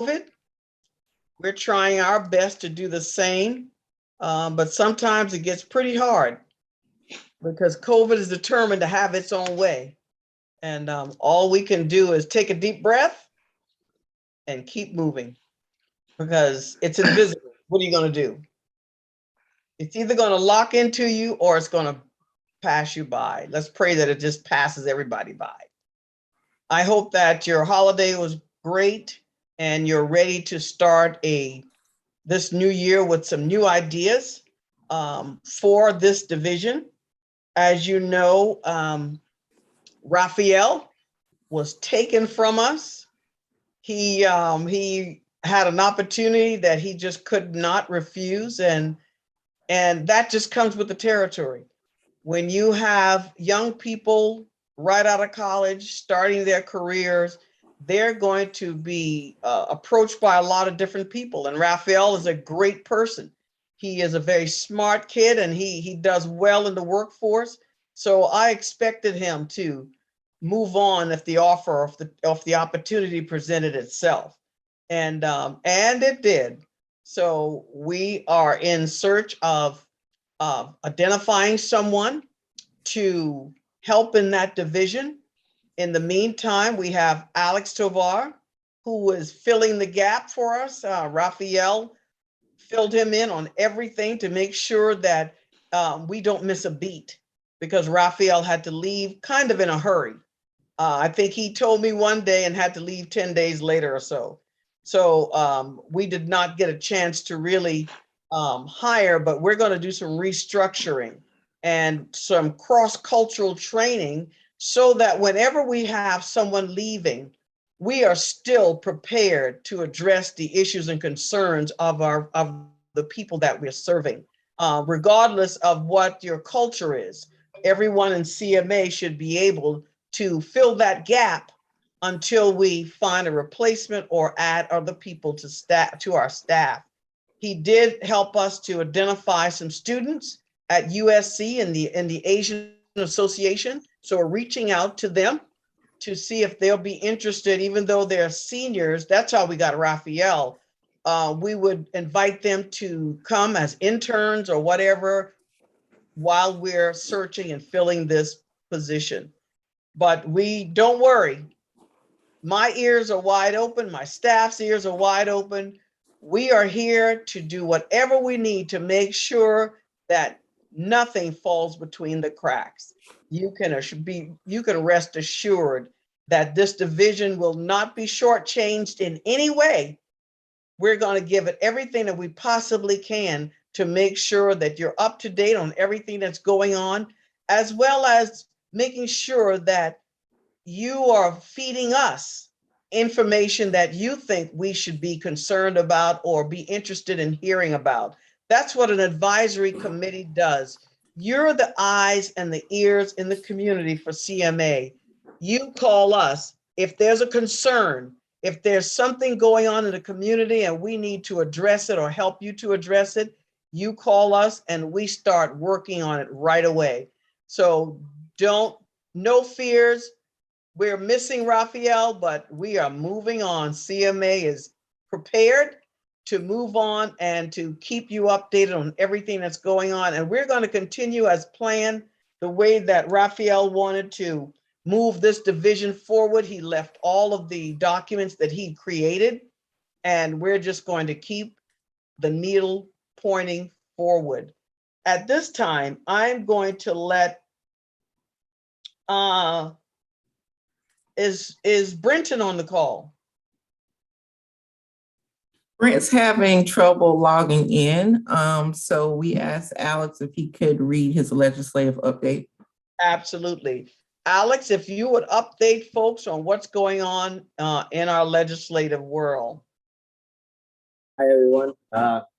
We're trying our best to do the same, but sometimes it gets pretty hard because COVID is determined to have its own way. And all we can do is take a deep breath and keep moving because it's invisible. What are you going to do? It's either going to lock into you or it's going to pass you by. Let's pray that it just passes everybody by. I hope that your holiday was great and you're ready to start this new year with some new ideas for this division. As you know, Raphael was taken from us. He had an opportunity that he just could not refuse, and that just comes with the territory. When you have young people right out of college starting their careers, they're going to be approached by a lot of different people. And Raphael is a great person. He is a very smart kid and he does well in the workforce. So I expected him to move on if the offer of the opportunity presented itself. And it did. So we are in search of identifying someone to help in that division. In the meantime, we have Alex Tovar, who is filling the gap for us. Raphael filled him in on everything to make sure that we don't miss a beat because Raphael had to leave kind of in a hurry. I think he told me one day and had to leave 10 days later or so. So we did not get a chance to really hire, but we're going to do some restructuring and some cross-cultural training so that whenever we have someone leaving, we are still prepared to address the issues and concerns of the people that we're serving, regardless of what your culture is. Everyone in CMA should be able to fill that gap until we find a replacement or add other people to our staff. He did help us to identify some students at USC in the Asian Association. So we're reaching out to them to see if they'll be interested, even though they're seniors. That's how we got Raphael. We would invite them to come as interns or whatever while we're searching and filling this position. But we don't worry. My ears are wide open. My staff's ears are wide open. We are here to do whatever we need to make sure that nothing falls between the cracks. You can rest assured that this division will not be shortchanged in any way. We're going to give it everything that we possibly can to make sure that you're up to date on everything that's going on, as well as making sure that you are feeding us information that you think we should be concerned about or be interested in hearing about. That's what an advisory committee does. You're the eyes and the ears in the community for CMA. You call us if there's a concern, if there's something going on in the community and we need to address it or help you to address it, you call us and we start working on it right away. So no fears. We're missing Raphael, but we are moving on. CMA is prepared to move on and to keep you updated on everything that's going on. And we're going to continue as planned the way that Raphael wanted to move this division forward. He left all of the documents that he created, and we're just going to keep the needle pointing forward. At this time, I'm going to let Is Brenton on the call? Brent's having trouble logging in. So we asked Alex if he could read his legislative update. Absolutely. Alex, if you would update folks on what's going on in our legislative world. Hi, everyone.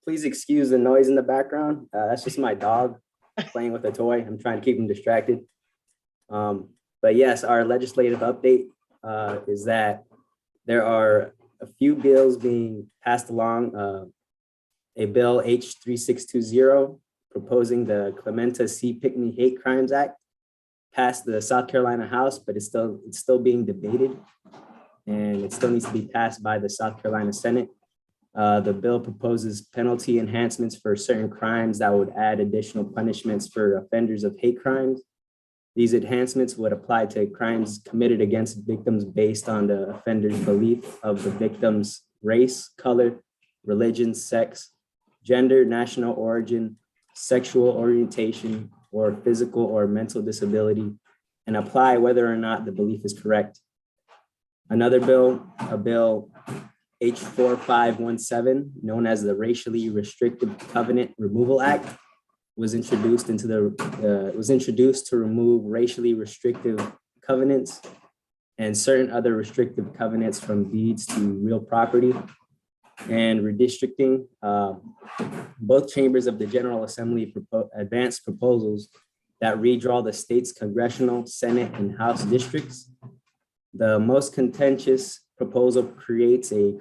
Please excuse the noise in the background. That's just my dog playing with a toy. I'm trying to keep him distracted. But yes, our legislative update is that there are a few bills being passed along. A bill H3620 proposing the Clementa C. Pinckney Hate Crimes Act passed the South Carolina House, but it's still being debated. and it still needs to be passed by the South Carolina Senate. The bill proposes penalty enhancements for certain crimes that would add additional punishments for offenders of hate crimes. These enhancements would apply to crimes committed against victims based on the offender's belief of the victim's race, color, religion, sex, gender, national origin, sexual orientation, or physical or mental disability, and apply whether or not the belief is correct. Another bill, a bill H4517, known as the Racially Restricted Covenant Removal Act, was introduced to remove racially restrictive covenants and certain other restrictive covenants from deeds to real property. And redistricting, both chambers of the General Assembly advanced proposals that redraw the state's congressional, Senate, and House districts. The most contentious proposal creates a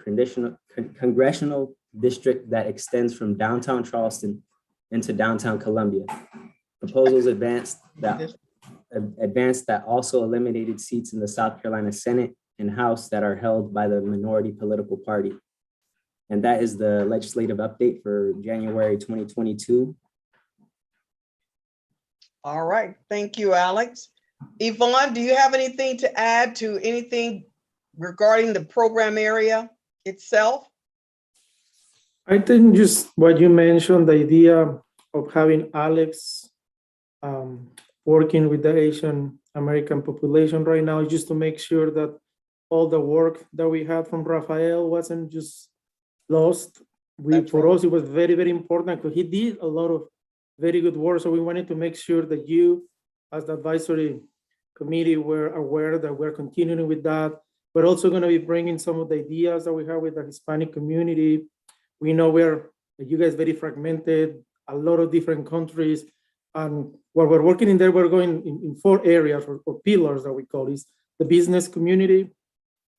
congressional district that extends from downtown Charleston into downtown Columbia. Proposals advanced that also eliminated seats in the South Carolina Senate and House that are held by the minority political party. And that is the legislative update for January 2022. All right, thank you, Alex. Yvonne, do you have anything to add to anything regarding the program area itself? I think just what you mentioned, the idea of having Alex working with the Asian American population right now, just to make sure that all the work that we had from Rafael wasn't just lost. For us, it was very, very important because he did a lot of very good work. So we wanted to make sure that you, as the advisory committee, were aware that we're continuing with that. We're also going to be bringing some of the ideas that we have with the Hispanic community. We know you guys very fragmented, a lot of different countries. And what we're working in there, we're going in 4 areas or pillars that we call is the business community,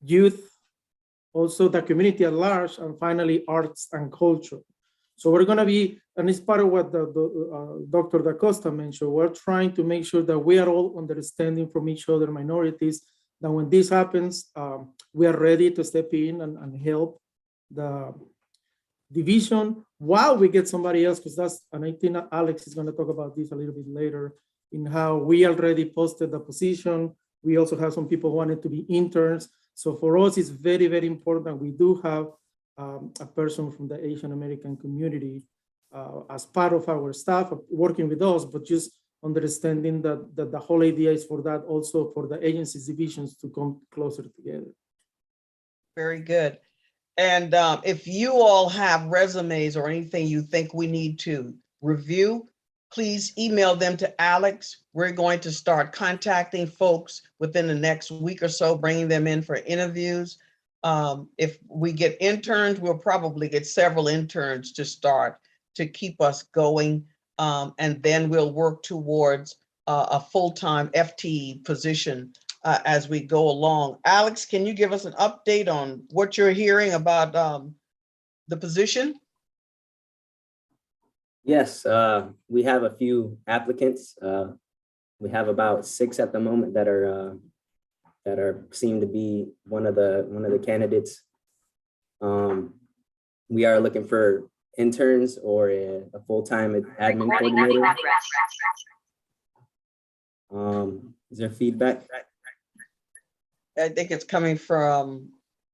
youth, also the community at large, and finally arts and culture. So we're going to be, and it's part of what Dr. Da Costa mentioned, we're trying to make sure that we are all understanding from each other minorities, that when this happens, we are ready to step in and help the division while we get somebody else, and I think Alex is going to talk about this a little bit later, in how we already posted the position. We also have some people wanting to be interns. So for us, it's very, very important. We do have a person from the Asian American community as part of our staff working with us, but just understanding that the whole idea is for that also for the agencies divisions to come closer together. Very good. And if you all have resumes or anything you think we need to review, please email them to Alex. We're going to start contacting folks within the next week or so, bringing them in for interviews. If we get interns, we'll probably get several interns to start to keep us going. And then we'll work towards a full-time FTE position as we go along. Alex, can you give us an update on what you're hearing about the position? Yes, we have a few applicants. We have about 6 at the moment that are seem to be one of the candidates. We are looking for interns or a full-time admin coordinator. Is there feedback? I think it's coming from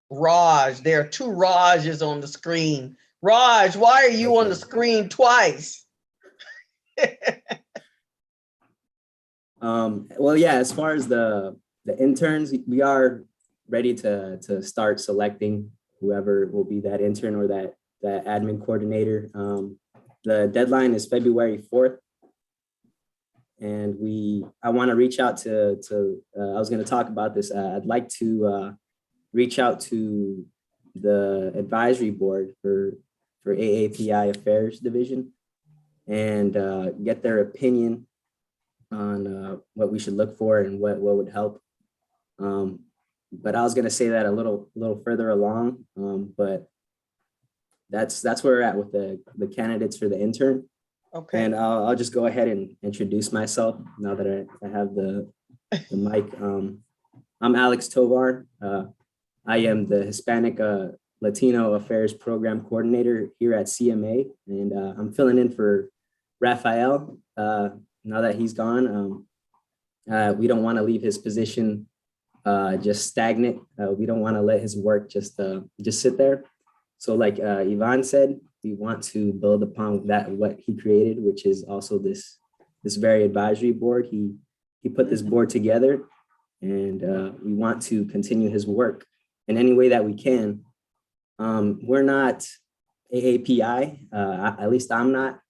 Raj. There are 2 Rajes on the screen. Raj, why are you on the screen twice? Well, yeah, as far as the interns, we are ready to start selecting whoever will be that intern or that admin coordinator. The deadline is February 4th. And I want to reach out to I was going to talk about this. I'd like to reach out to the advisory board for AAPI Affairs Division and get their opinion on what we should look for and what would help. But I was going to say that a little further along, but that's where we're at with the candidates for the intern. Okay. And I'll just go ahead and introduce myself now that I have the mic. I'm Alex Tovar. I am the Hispanic Latino Affairs Program Coordinator here at CMA, and I'm filling in for Raphael now that he's gone. We don't want to leave his position just stagnant. We don't want to let his work just sit there. So like Yvonne said, we want to build upon that, what he created, which is also this very advisory board. He put this board together, and we want to continue his work in any way that we can. We're not AAPI, at least I'm not.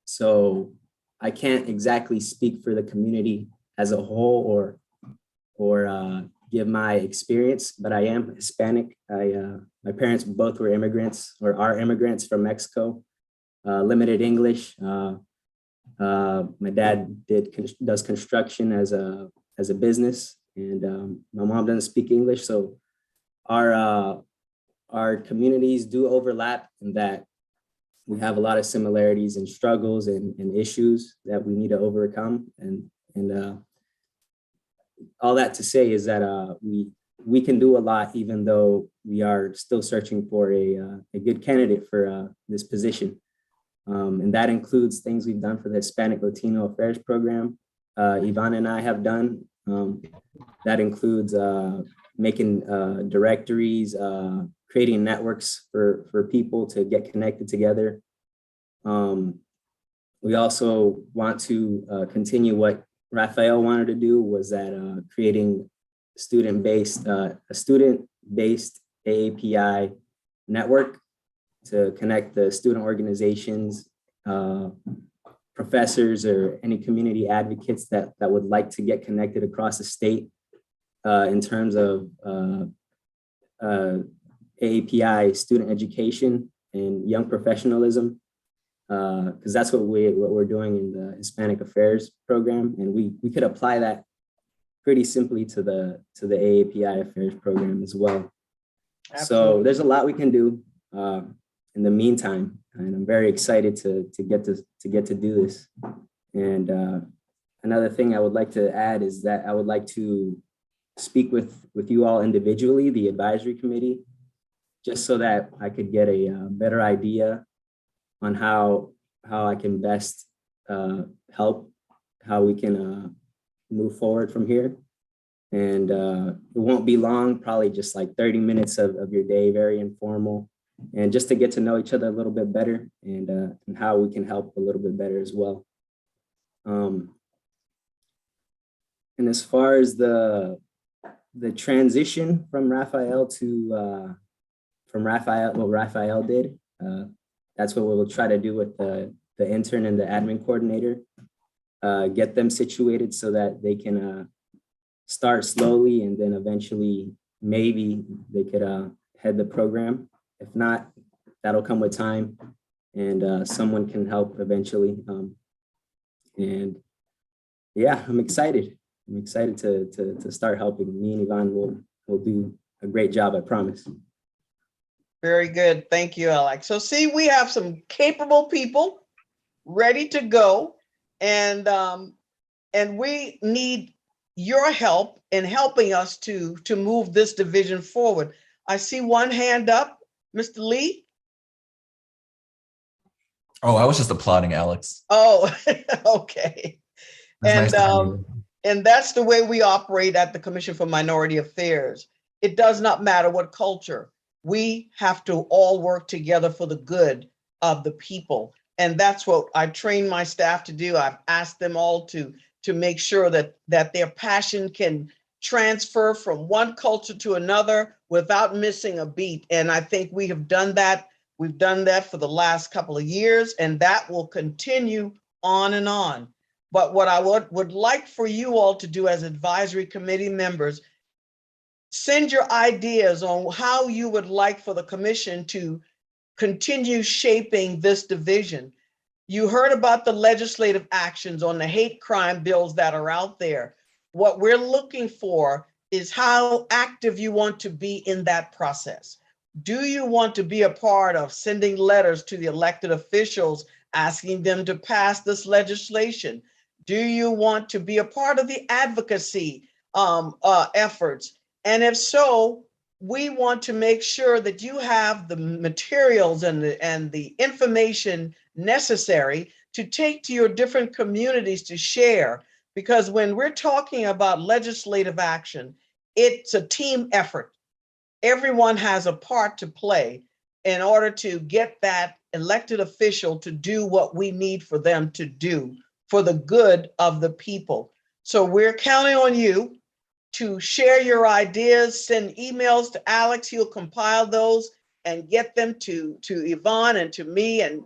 So I can't exactly speak for the community as a whole or give my experience, but I am Hispanic. My parents both were immigrants or are immigrants from Mexico, limited English. My dad does construction as a business, and my mom doesn't speak English. So our communities do overlap in that we have a lot of similarities and struggles and issues that we need to overcome. And all that to say is that we can do a lot, even though we are still searching for a good candidate for this position. And that includes things we've done for the Hispanic Latino Affairs Program. Yvonne and I have done. That includes making directories, creating networks for people to get connected together. We also want to continue what Raphael wanted to do, was that creating a student-based AAPI network to connect the student organizations, professors, or any community advocates that would like to get connected across the state in terms of AAPI student education and young professionalism, because that's what we're doing in the Hispanic Affairs Program, and we could apply that pretty simply to the AAPI Affairs Program as well. Absolutely. So there's a lot we can do in the meantime, and I'm very excited to get to do this. And another thing I would like to add is that I would like to speak with you all individually, the advisory committee, just so that I could get a better idea on how I can best help, how we can move forward from here. And it won't be long, probably just like 30 minutes of your day, very informal, and just to get to know each other a little bit better, and how we can help a little bit better as well. And as far as the transition from Raphael to what Raphael did, that's what we'll try to do with the intern and the admin coordinator, get them situated so that they can start slowly, and then eventually maybe they could head the program. If not, that'll come with time, and someone can help eventually. And yeah, I'm excited. I'm excited to start helping. Me and Yvonne will do a great job, I promise. Very good. Thank you, Alex. So see, we have some capable people ready to go, and we need your help in helping us to move this division forward. I see one hand up, Mr. Lee. Oh, I was just applauding Alex. Oh, okay. It's nice to And meet you. and that's the way we operate at the Commission for Minority Affairs. It does not matter what culture. We have to all work together for the good of the people. And that's what I train my staff to do. I've asked them all to make sure that their passion can transfer from one culture to another without missing a beat. And I think we have done that. We've done that for the last couple of years, and that will continue on and on. But what I would like for you all to do as advisory committee members, send your ideas on how you would like for the commission to continue shaping this division. You heard about the legislative actions on the hate crime bills that are out there. What we're looking for is how active you want to be in that process. Do you want to be a part of sending letters to the elected officials asking them to pass this legislation? Do you want to be a part of the advocacy efforts And if so, we want to make sure that you have the materials and the information necessary to take to your different communities to share. Because when we're talking about legislative action, it's a team effort. Everyone has a part to play in order to get that elected official to do what we need for them to do for the good of the people. So we're counting on you to share your ideas, send emails to Alex. He'll compile those and get them to Yvonne and to me and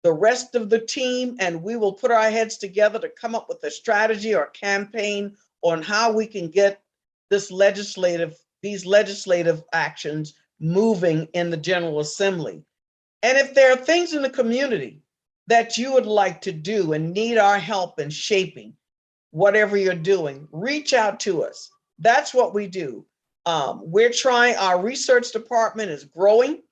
the rest of the team. And we will put our heads together to come up with a strategy or campaign on how we can get these legislative actions moving in the General Assembly. And if there are things in the community that you would like to do and need our help in shaping whatever you're doing, reach out to us. That's what we do. We're trying, our research department is growing.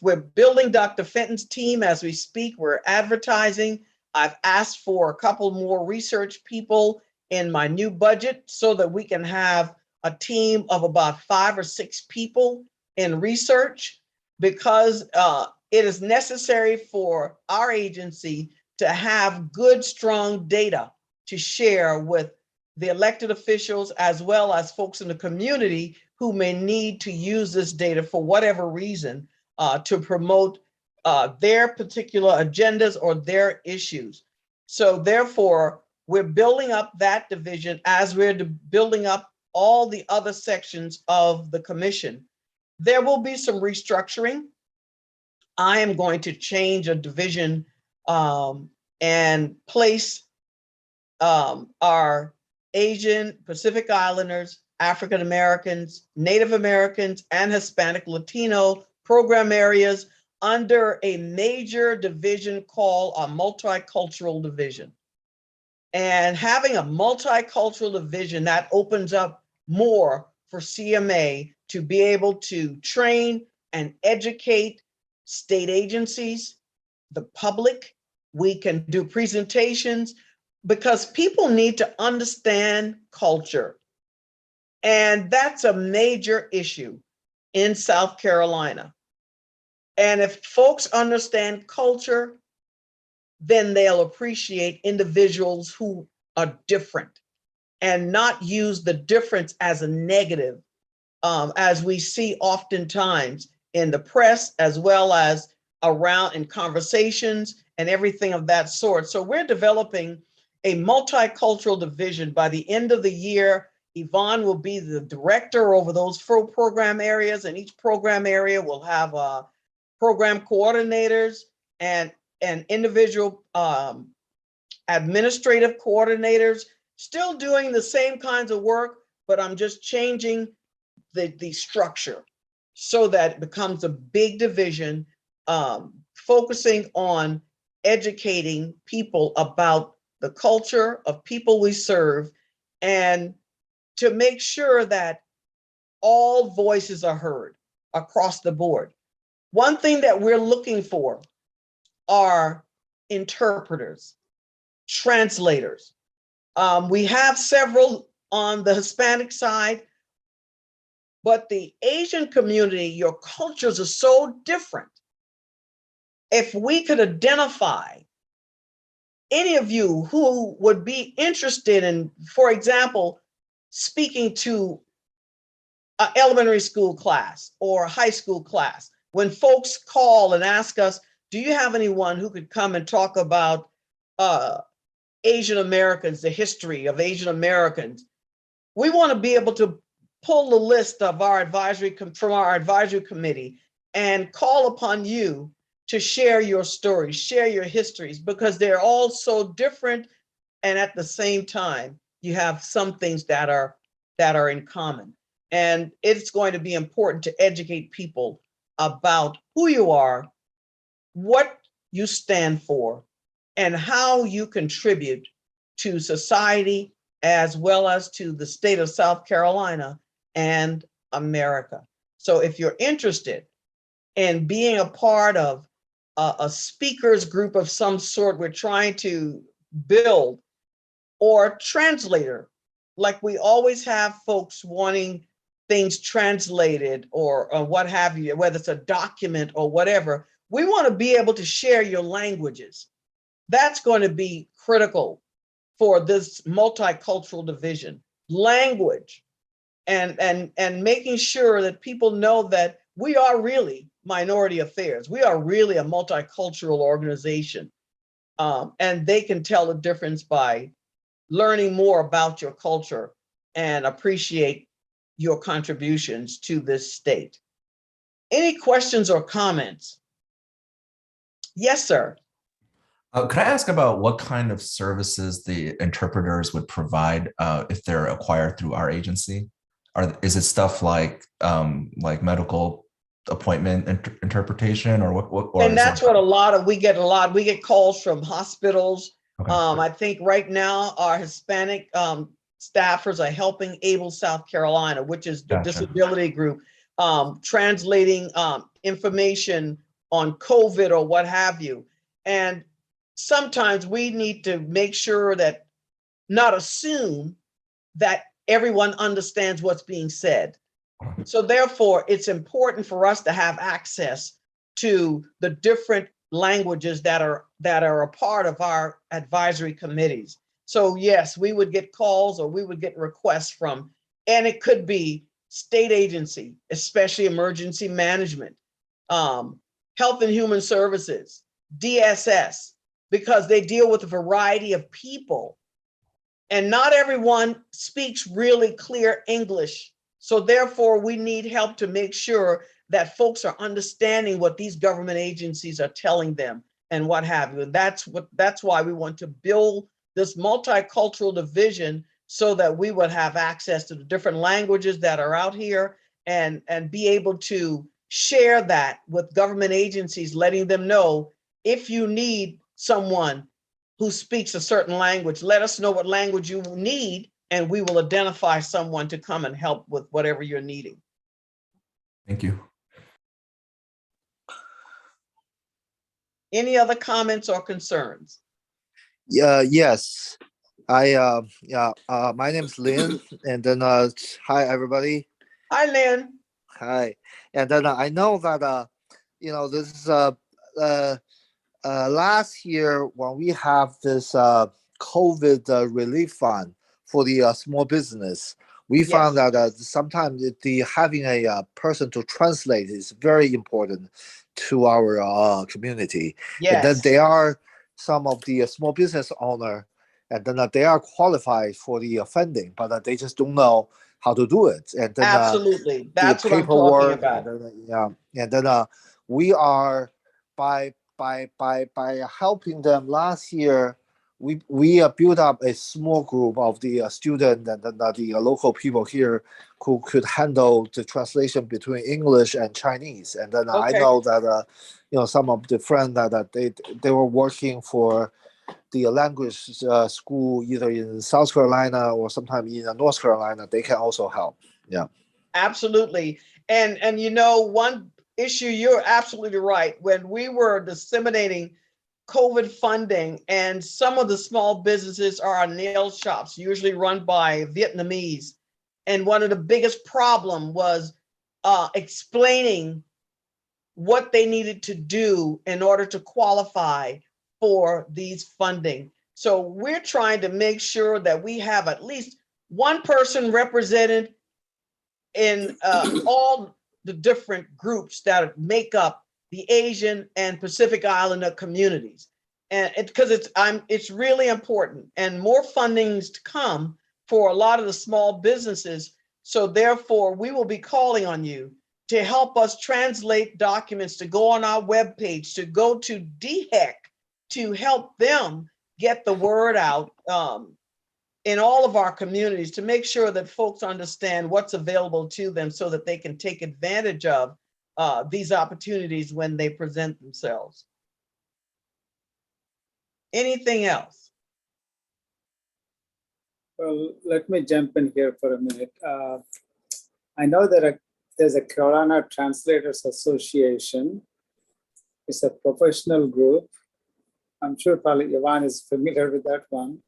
We're building Dr. Fenton's team as we speak. We're advertising. I've asked for a couple more research people in my new budget so that we can have a team of about 5 or 6 people in research, because it is necessary for our agency to have good, strong data to share with the elected officials as well as folks in the community who may need to use this data for whatever reason to promote their particular agendas or their issues. So therefore, we're building up that division as we're building up all the other sections of the commission. There will be some restructuring. I am going to change a division and place our Asian, Pacific Islanders, African Americans, Native Americans, and Hispanic Latino program areas under a major division called a Multicultural Division. And having a multicultural division, that opens up more for CMA to be able to train and educate state agencies, the public. We can do presentations because people need to understand culture. And that's a major issue in South Carolina. And if folks understand culture, then they'll appreciate individuals who are different and not use the difference as a negative, as we see oftentimes in the press, as well as around in conversations and everything of that sort. So we're developing a multicultural division. By the end of the year, Yvonne will be the director over those 4 program areas, and each program area will have program coordinators and individual administrative coordinators, still doing the same kinds of work, but I'm just changing the structure so that it becomes a big division, focusing on educating people about the culture of people we serve, and to make sure that all voices are heard across the board. One thing that we're looking for are interpreters, translators. We have several on the Hispanic side, but the Asian community, your cultures are so different. If we could identify any of you who would be interested in, for example, speaking to an elementary school class or a high school class, when folks call and ask us, do you have anyone who could come and talk about Asian Americans, the history of Asian Americans? We want to be able to pull the list of our advisory from our advisory committee and call upon you to share your stories, share your histories, because they're all so different. And at the same time, you have some things that are in common. And it's going to be important to educate people about who you are, what you stand for, and how you contribute to society as well as to the state of South Carolina and America. So if you're interested in being a part of a speakers group of some sort we're trying to build, or translator, like we always have folks wanting things translated or what have you, whether it's a document or whatever, we want to be able to share your languages. That's going to be critical for this multicultural division. Language and making sure that people know that we are really minority affairs. We are really a multicultural organization. And they can tell the difference by learning more about your culture and appreciate your contributions to this state. Any questions or comments? Yes, sir. Could I ask about what kind of services the interpreters would provide if they're acquired through our agency? Is it stuff like medical appointment interpretation, or what? Or And that's what we get calls from hospitals. Okay. I think right now our Hispanic staffers are helping Able South Carolina, which is the Gotcha. disability group, translating information on COVID or what have you. And sometimes we need to make sure that not assume that everyone understands what's being said. So therefore, it's important for us to have access to the different languages that are a part of our advisory committees. So yes, we would get calls or we would get requests from, and it could be state agency, especially emergency management, Health and Human Services, DSS, because they deal with a variety of people. And not everyone speaks really clear English. So therefore, we need help to make sure that folks are understanding what these government agencies are telling them and what have you. And that's why we want to build this multicultural division so that we would have access to the different languages that are out here and be able to share that with government agencies, letting them know if you need someone who speaks a certain language, let us know what language you need, and we will identify someone to come and help with whatever you're needing. Thank you. Any other comments or concerns? Yes. My name is Lin, and then hi everybody. Hi, Lynn. Hi, and then I know that this is last year when we have this COVID relief fund for the small business, we found Yes. that sometimes the having a person to translate is very important to our community. And then Yes, they are some of the small business owner, and then they are qualified for the funding, but they just don't know how to do it. And then absolutely. the That's what I'm talking paperwork, about. and then we are by helping them last year. We built up a small group of the student and then the local people here who could handle the translation between English and Chinese. And then I Okay. know that some of the friends that they were working for the language school either in South Carolina or sometimes in North Carolina, they can also help. Yeah. Absolutely. And one issue, you're absolutely right. When we were disseminating COVID funding, and some of the small businesses are nail shops, usually run by Vietnamese. And one of the biggest problem was explaining what they needed to do in order to qualify for these funding. So we're trying to make sure that we have at least one person represented in all the different groups that make up the Asian and Pacific Islander communities. And because it's really important, and more fundings to come for a lot of the small businesses. So therefore, we will be calling on you to help us translate documents, to go on our webpage, to go to DHEC, to help them get the word out in all of our communities, to make sure that folks understand what's available to them so that they can take advantage of these opportunities when they present themselves. Anything else? Well, let me jump in here for a minute. I know that there's a Carolina Translators Association. It's a professional group. I'm sure probably Yvonne is familiar with that one.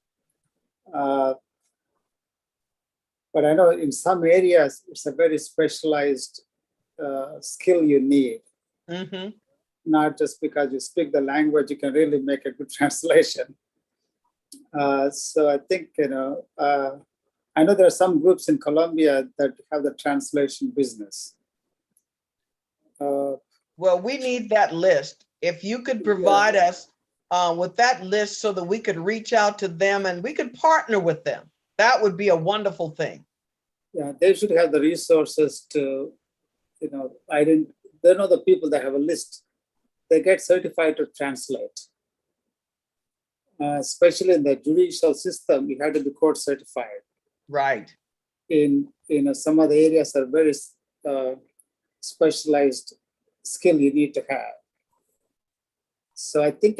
But I know in some areas, it's a very specialized skill you need. Mm-hmm. Not just because you speak the language, you can really make a good translation. So I think, I know there are some groups in Colombia that have the translation business. Well, we need that list. If you could provide us with that list so that we could reach out to them and we could partner with them, that would be a wonderful thing. Yeah, they should have the resources to, they're not the people that have a list. They get certified to translate. Especially in the judicial system, you have to be court certified. Right. In some of the areas are very specialized skill you need to have. So I think,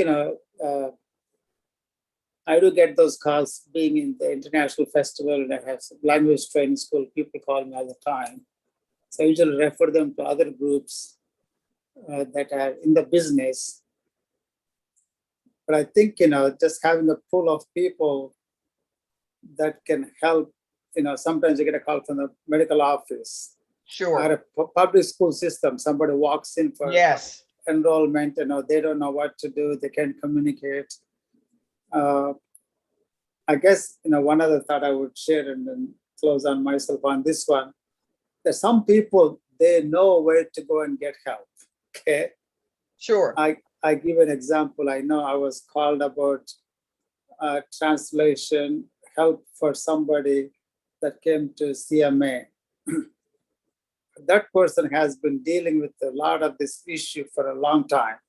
I do get those calls being in the international festival, and I have some language training school, people call me all the time. So I usually refer them to other groups that are in the business. But I think, just having a pool of people that can help, sometimes you get a call from the medical office. Sure. Or a public school system, somebody walks in for Yes. enrollment, they don't know what to do, they can't communicate. I guess, one other thought I would share and then close on myself on this one. There's some people, they know where to go and get help, okay? Sure. I give an example. I know I was called about translation help for somebody that came to CMA. That person has been dealing with a lot of this issue for a long time.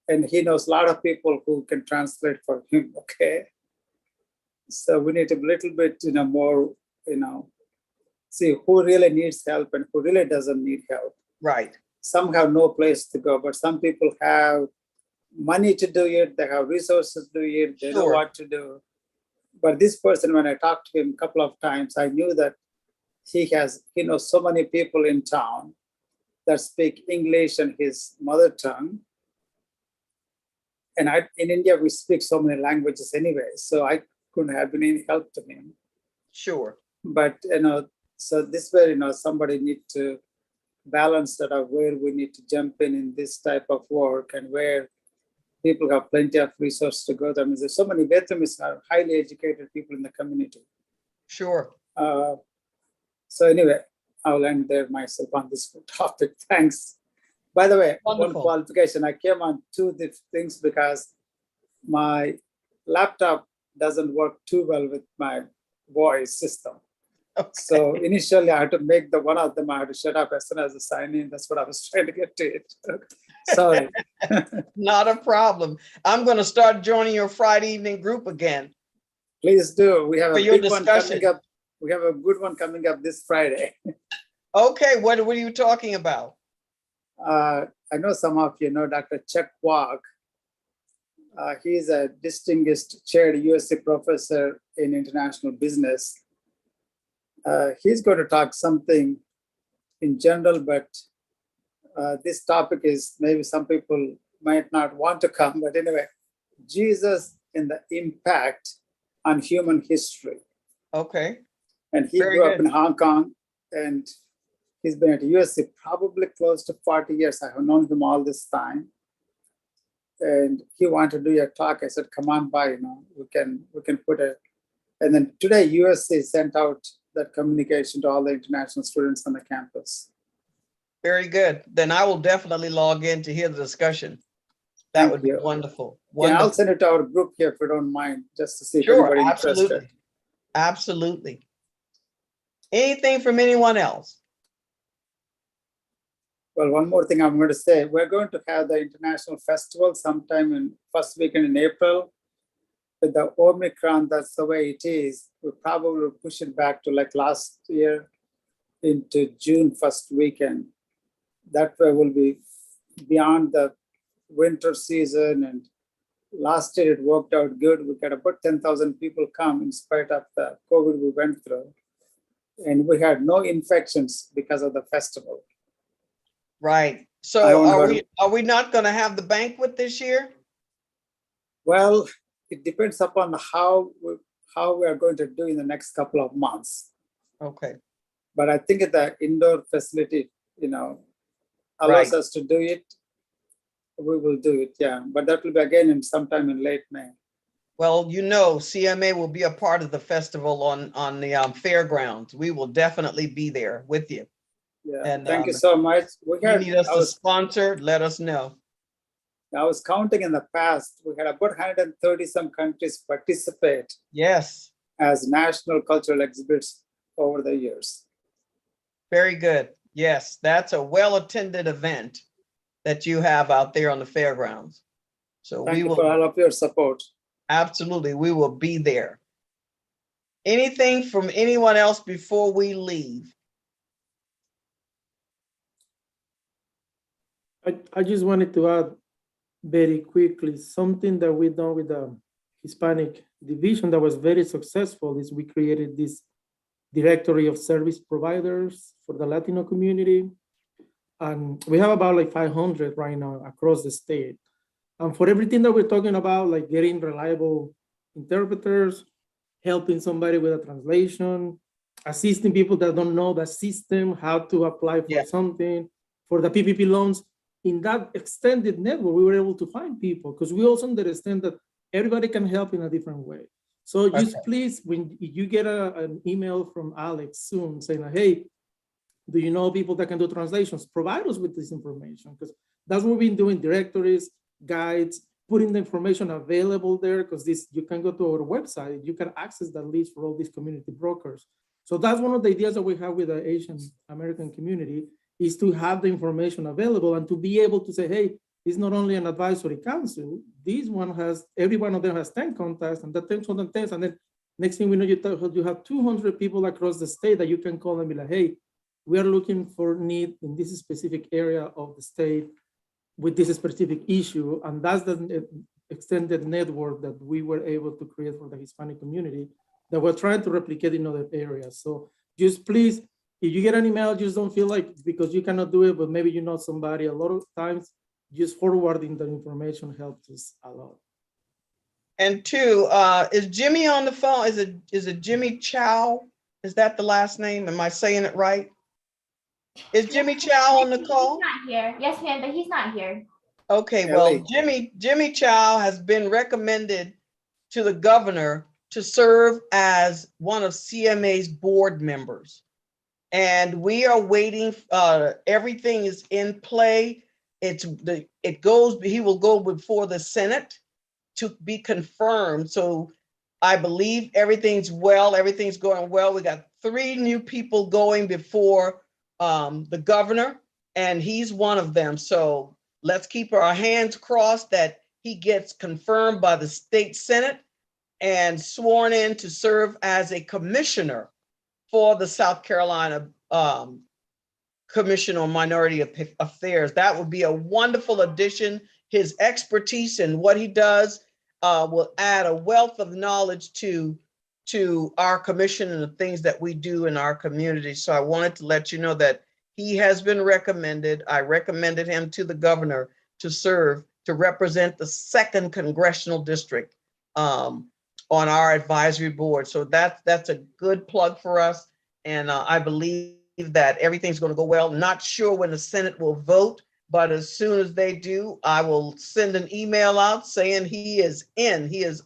And he knows a lot of people who can translate for him, okay? So we need a little bit, more, see who really needs help and who really doesn't need help. Right. Some have no place to go, but some people have money to do it, they have resources to do it, they know Sure. what to do. But this person, when I talked to him a couple of times, I knew that he knows so many people in town that speak English and his mother tongue. And in India, we speak so many languages anyway, so I couldn't have been any help to him. Sure. But, so this way, somebody need to balance that of where we need to jump in this type of work and where people have plenty of resources to go. I mean, there's so many Vietnamese are highly educated people in the community. Sure. So anyway, I'll end there myself on this topic. Thanks. By the way, Wonderful. one qualification, I came on two things because my laptop doesn't work too well with my voice system. Okay. So initially I had to make one of them, I had to shut up as soon as I sign in. That's what I was trying to get to it. Sorry. Not a problem. I'm going to start joining your Friday evening group again. Please do. We have For a your big one discussion. coming up. We have a good one coming up this Friday. Okay. What are you talking about? I know some of you know Dr. Chuck Wag. He's a distinguished chaired USC professor in international business. He's going to talk something in general, but this topic is maybe some people might not want to come, but anyway, Jesus and the impact on human history. Okay. And he Very grew up good. in Hong Kong, and he's been at USC probably close to 40 years. I have known him all this time. And he wanted to do a talk. I said, come on by, we can put it. And then today USC sent out that communication to all the international students on the campus. Very good. Then I will definitely log in to hear the discussion. That Thank would be you. wonderful. Yeah, I'll Wonderful. send it to our group here if you don't mind, just to see if Sure. anybody Absolutely. interested. Absolutely. Anything from anyone else? Well, one more thing I'm going to say. We're going to have the international festival sometime in first weekend in April. With the Omicron, that's the way it is. We'll probably push it back to like last year into June first weekend. That way we'll be beyond the winter season. And last year it worked out good. We got about 10,000 people come in spite of the COVID we went through. And we had no infections because of the festival. Right. So are we not going to have the banquet this year? Well, it depends upon how we are going to do in the next couple of months. Okay, But I think the indoor facility, allows Right. us to do it. We will do it, yeah. But that will be again in sometime in late May. well, CMA will be a part of the festival on the fairgrounds. We will definitely be there with you. Yeah, And thank you so much. you need us to sponsor, let us know. I was counting in the past, we had about 130 some countries participate Yes, as national cultural exhibits over the years. very good. Yes, that's a well-attended event that you have out there on the fairgrounds. So Thank we you for will, all of your support. absolutely, we will be there. Anything from anyone else before we leave? I just wanted to add very quickly, something that we've done with the Hispanic division that was very successful is we created this directory of service providers for the Latino community. And we have about like 500 right now across the state. And for everything that we're talking about, like getting reliable interpreters, helping somebody with a translation, assisting people that don't know the system, how to apply for Yeah. something, for the PPP loans, in that extended network, we were able to find people because we also understand that everybody can help in a different way. So just please, when you get an email from Alex soon saying, hey, do you know people that can do translations? Provide us with this information because that's what we've been doing, directories, guides, putting the information available there because you can go to our website, you can access that list for all these community brokers. So that's one of the ideas that we have with the Asian American community is to have the information available and to be able to say, hey, it's not only an advisory council, every one of them has 10 contacts and that 10 contacts, and then next thing we know, you have 200 people across the state that you can call and be like, hey, we are looking for need in this specific area of the state with this specific issue. And that's the extended network that we were able to create for the Hispanic community that we're trying to replicate in other areas. So just please, if you get an email, just don't feel like because you cannot do it, but maybe you know somebody. A lot of times, just forwarding the information helps us a lot. And two, is Jimmy on the phone? Is it Jimmy Chow? Is that the last name? Am I saying it right? Is Jimmy Chow on the call? He's not here. Yes, ma'am, but he's not here. Okay, well, Ellie. Jimmy Chow has been recommended to the governor to serve as one of CMA's board members. And we are waiting, everything is in play. He will go before the Senate to be confirmed. So I believe everything's going well. We got 3 new people going before the governor, and he's one of them. So let's keep our hands crossed that he gets confirmed by the state Senate and sworn in to serve as a commissioner for the South Carolina Commission on Minority Affairs. That would be a wonderful addition. His expertise and what he does will add a wealth of knowledge to our commission and the things that we do in our community. So I wanted to let you know that he has been recommended. I recommended him to the governor to serve, to represent the 2nd Congressional District on our advisory board. So that's a good plug for us. And I believe that everything's going to go well. Not sure when the Senate will vote, but as soon as they do, I will send an email out saying he is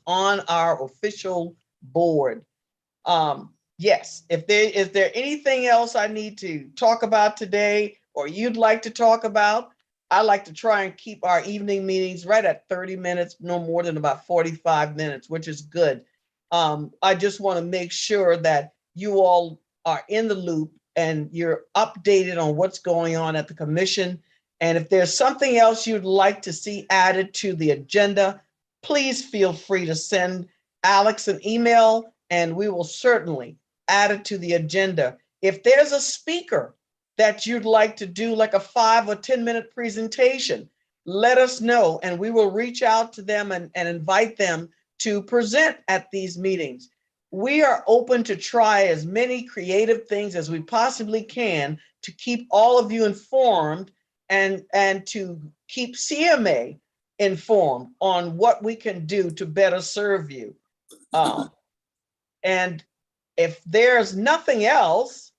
on our official board. Yes, is there anything else I need to talk about today or you'd like to talk about? I like to try and keep our evening meetings right at 30 minutes, no more than about 45 minutes, which is good. I just want to make sure that you all are in the loop and you're updated on what's going on at the commission. And if there's something else you'd like to see added to the agenda, please feel free to send Alex an email and we will certainly add it to the agenda. If there's a speaker that you'd like to do like a 5 or 10 minute presentation, let us know and we will reach out to them and invite them to present at these meetings. We are open to try as many creative things as we possibly can to keep all of you informed and to keep CMA informed on what we can do to better serve you. And if there's nothing else,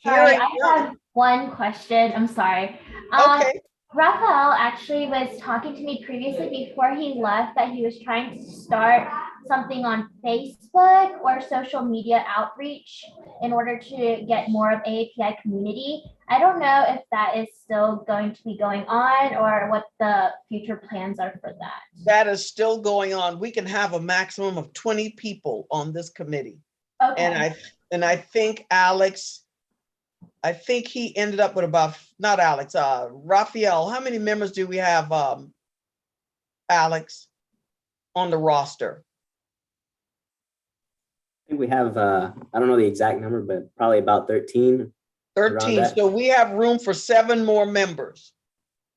Sorry, hearing I none. have one question. I'm sorry. Okay, Raphael actually was talking to me previously before he left that he was trying to start something on Facebook or social media outreach in order to get more of AAPI community. I don't know if that is still going to be going on or what the future plans are for that. that is still going on. We can have a maximum of 20 people on this committee. And Okay, I think Alex, I think he ended up with about, not Alex, Raphael. How many members do we have, Alex, on the roster? I think we have, I don't know the exact number, but probably about 13. 13. that. So we have room for 7 more members.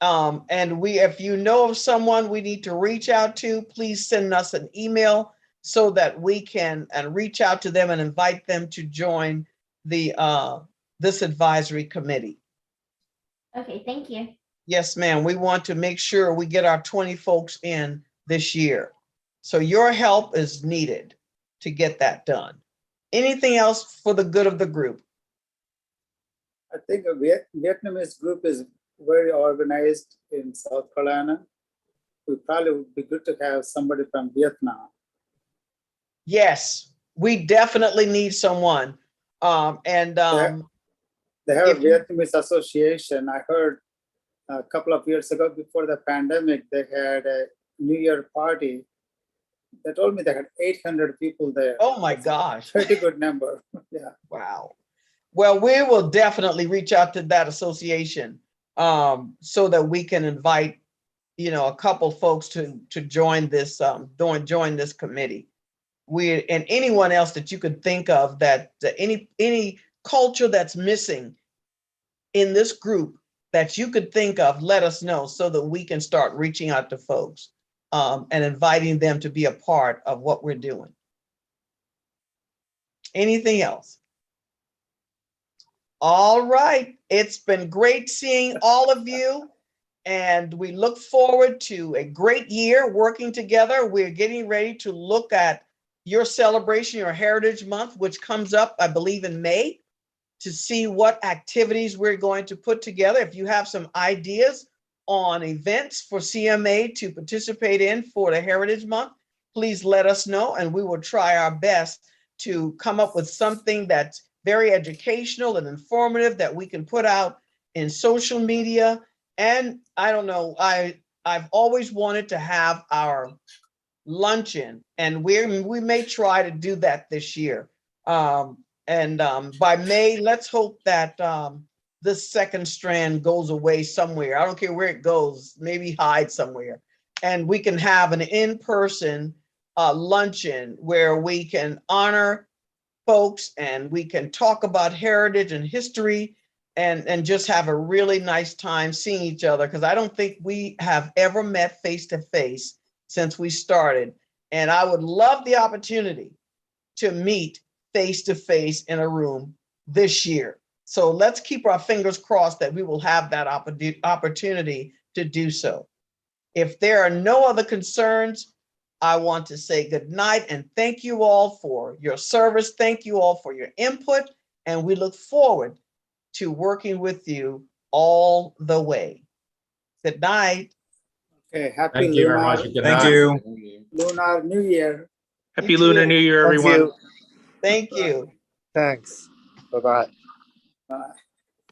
And if you know of someone we need to reach out to, please send us an email so that we can reach out to them and invite them to join the this advisory committee. okay, thank you. Yes, ma'am. We want to make sure we get our 20 folks in this year. So your help is needed to get that done. Anything else for the good of the group? I think a Vietnamese group is very organized in South Carolina. We probably would be good to have somebody from Vietnam. Yes, we definitely need someone. They have a if you- Vietnamese association. I heard a couple of years ago before the pandemic, they had a New Year party. They told me they had 800 people there. Oh my gosh. Pretty good number. Yeah. Wow. Well, we will definitely reach out to that association so that we can invite, a couple folks to join this join this committee. And anyone else that you could think of that any culture that's missing in this group that you could think of, let us know so that we can start reaching out to folks and inviting them to be a part of what we're doing. Anything else? All right. It's been great seeing all of you. And we look forward to a great year working together. We're getting ready to look at your celebration, your Heritage Month, which comes up, I believe, in May, to see what activities we're going to put together. If you have some ideas on events for CMA to participate in for the Heritage Month, please let us know, and we will try our best to come up with something that's very educational and informative that we can put out in social media. And I don't know, I've always wanted to have our luncheon, and we may try to do that this year. By May, let's hope that this second strand goes away somewhere. I don't care where it goes, maybe hide somewhere. And we can have an in-person luncheon where we can honor folks and we can talk about heritage and history and just have a really nice time seeing each other, because I don't think we have ever met face to face since we started. And I would love the opportunity to meet face to face in a room this year. So let's keep our fingers crossed that we will have that opportunity to do so. If there are no other concerns, I want to say good night and thank you all for your service. Thank you all for your input. And we look forward to working with you all the way. Good night. Okay. Happy Thank you very Lunar, much. Good Thank night. you. Lunar New Year. Happy You Lunar too. New Year, Thank everyone. you. Thank you. Thanks. Bye-bye. Bye.